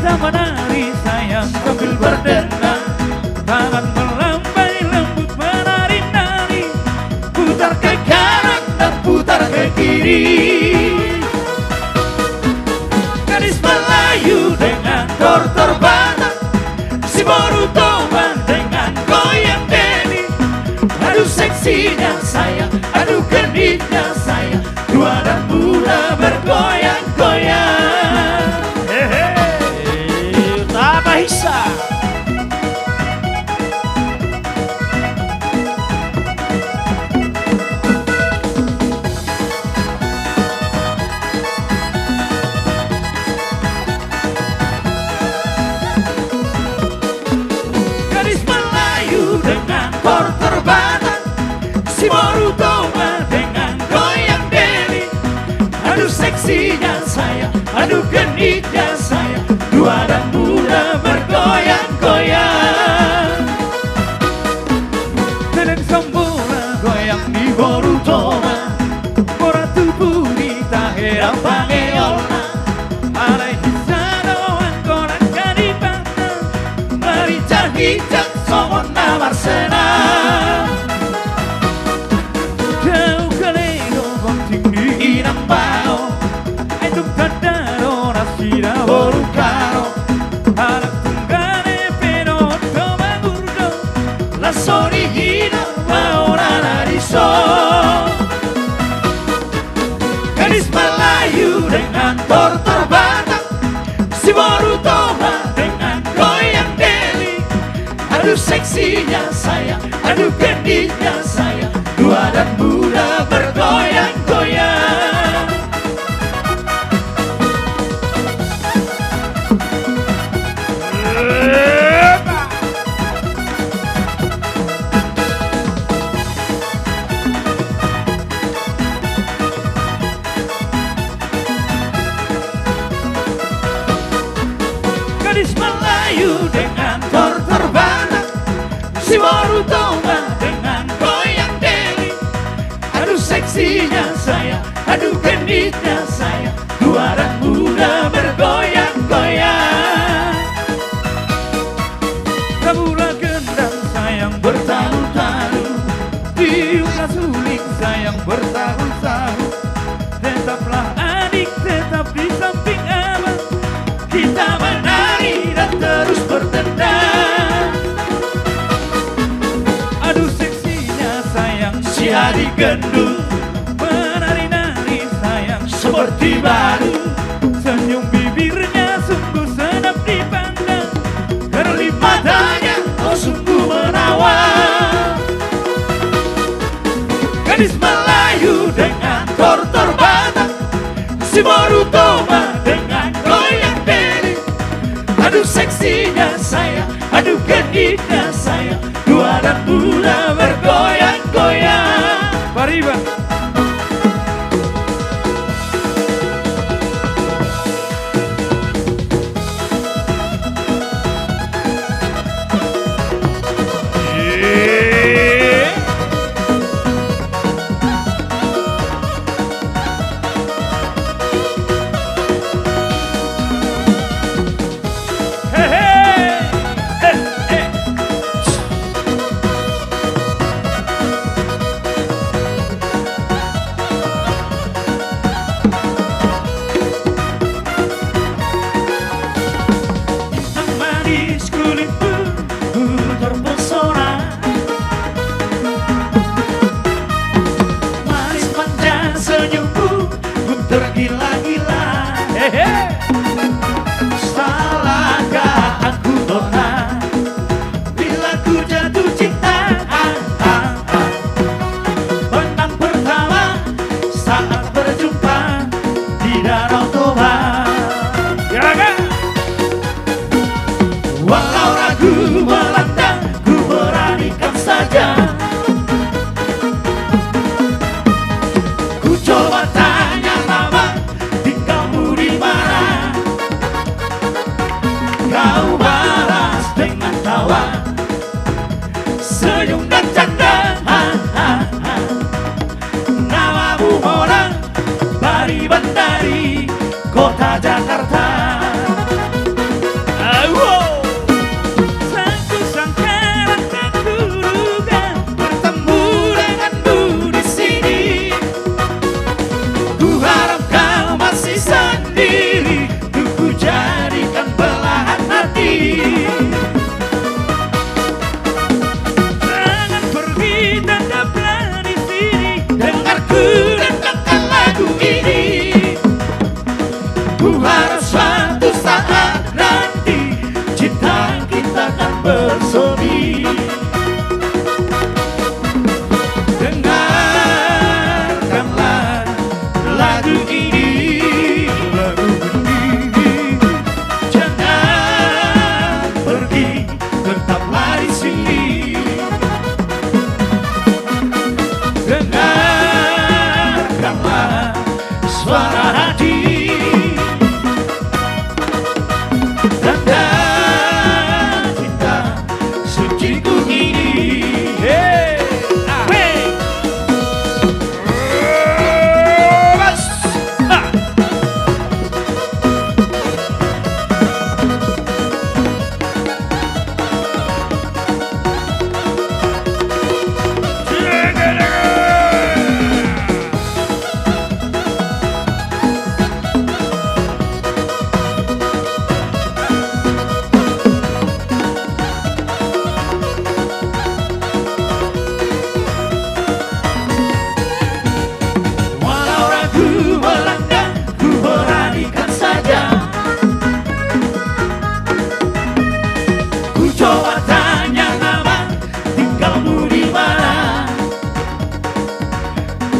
Kita menari sayang sambil berdendang, tangan melambai lembut menari-nari, putar ke kanan dan putar ke kiri. Gadis Melayu dengan tortor Batak, si Borutoba dengan goyang Deli. Aduh seksinya sayang, aduh genitnya sayang, tua dan muda bergoyang-goyang. Hehehe, tak bisa. Gadis Melayu dengan porter Batak, si Borutoba dengan goyang Deli. Aduh seksinya sayang, aduh genitnya sayang, tua dan muda bergoyang-goyang. Tenang sambora goyang di Borutoba, ora tubuh di tahera pangeolna. Alaihi sadoan koran kadipata, maricah-hicah somon namarsena. Jauh kelego konting di inambao, aitung tadaro nasira borukaro. Anak tunggane penoto magurdo, la sorigina maora nariso. Gadis Melayu dengan tortor Batak, si Borutoba dengan goyang Deli. Aduh seksinya sayang, aduh genitnya sayang, tua dan muda bergoyang-goyang. Gadis Melayu dengan tortor Batak, si Borutoba dengan goyang Deli. Aduh seksinya sayang, aduh genitnya sayang, tua dan muda bergoyang-goyang. Tabula gendang sayang bertalu-talu, tiuplah suling sayang bertahu-tahu. Tetaplah adik, tetap di samping abang, kita menari dan terus bertendang. Aduh seksinya sayang, si adik gendut menari-nari sayang seperti baru. Senyum bibirnya sungguh sedap dipandang, kerlip matanya oh sungguh menawan. Gadis Melayu dengan tortor Batak, si Borutoba dengan goyang Deli. Aduh seksinya sayang, aduh genitnya sayang, tua dan muda bergoyang-goyang. Pariba.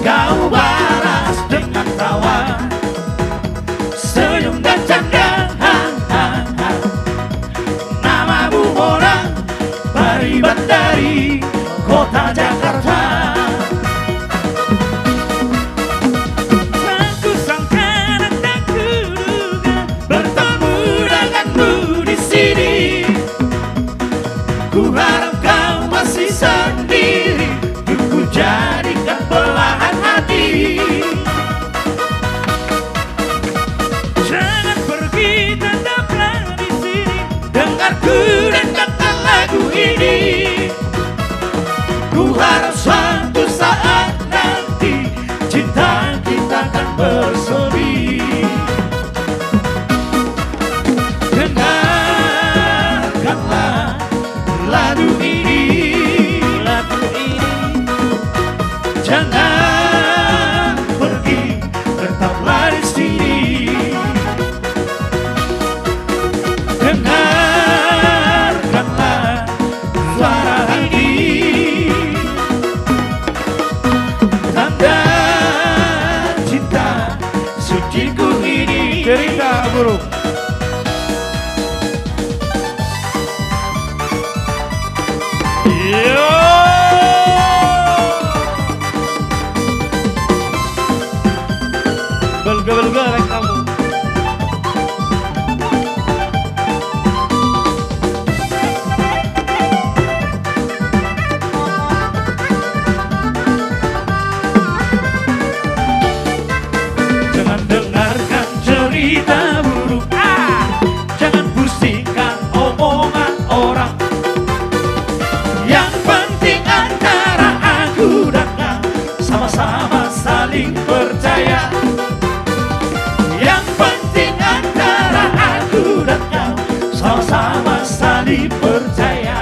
kau balas dengan tawa, senyum dan canda. Namamu orang baribat dari kota Jakarta. Aku sangka dan tak kuduga bertemu denganmu di sini. Ku harap kau masih sendiri, ku jadikan belahan hati. Jangan pergi, tetaplah di sini. Dengarku dan kata lagu ini. Ku harap suatu saat nanti cinta kita akan bersemi. Dengarkanlah lagu ini, jangan pergi, tetaplah di sini. Dengarkanlah suara hati, tanda cinta suciku ini. Cerita burung. Yo, belga like kamu. Jangan dengarkan cerita buruk, jangan pusingkan omongan orang. Yang penting antara aku dan kau sama-sama saling percaya. Yang penting antara aku dan kau sama-sama saling percaya.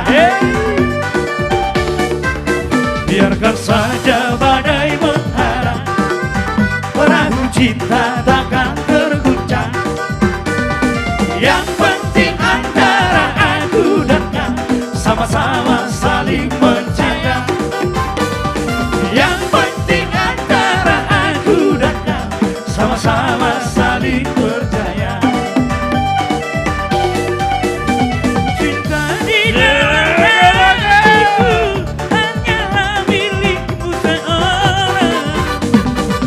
Biarkan saja badai menghadang, perahu cinta takkan terguncang. Yang penting antara aku dan kau sama-sama saling mencinta. Yang penting antara aku dan kau sama-sama saling percaya. Cinta di dalam hatiku hanyalah milikmu seorang.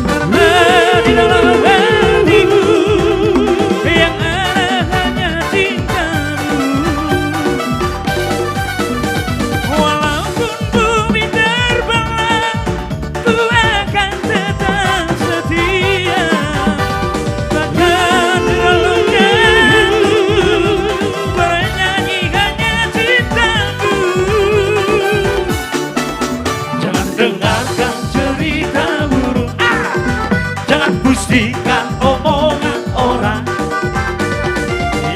Karena di dalam hatiku yang ada hanya cintamu. Walaupun bumi terbelah, ku akan tetap setia. Takkan terlalu jauh bernyanyi hanya cintaku. Jangan dengarkan cerita buruk, jangan pusingkan omongan orang.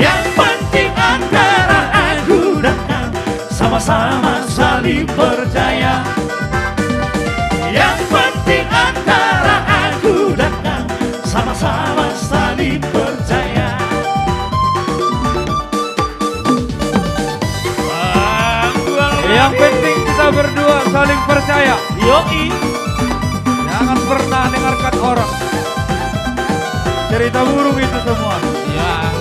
Yang penting antara aku dan kau sama-sama saling percaya. Yang penting antara aku dan kau sama-sama saling percaya. Yang penting kita berdua saling percaya. Yoi. Jangan pernah dengarkan orang. Cerita burung itu semua. Ya.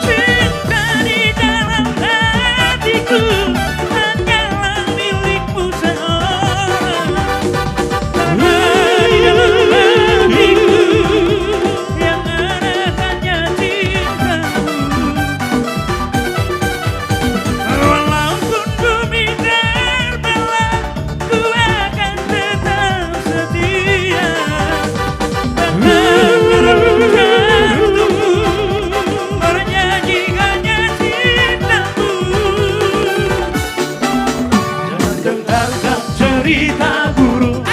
Cinta di dalam hatiku hanyalah milikmu seorang. Karena di dalam hatiku yang ada hanya cintamu. Walaupun bumi terbelah, ku akan tetap setia. Takkan terlalu jauh bernyanyi hanya cintamu. Jangan dengarkan cerita buruk,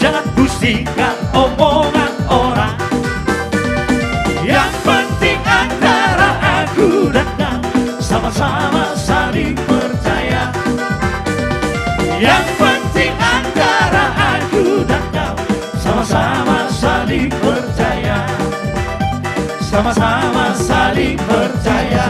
jangan pusingkan omongan orang. Yang penting antara aku dan kau sama-sama saling percaya. Yang penting antara aku dan kau sama-sama saling percaya. sama-sama saling percaya.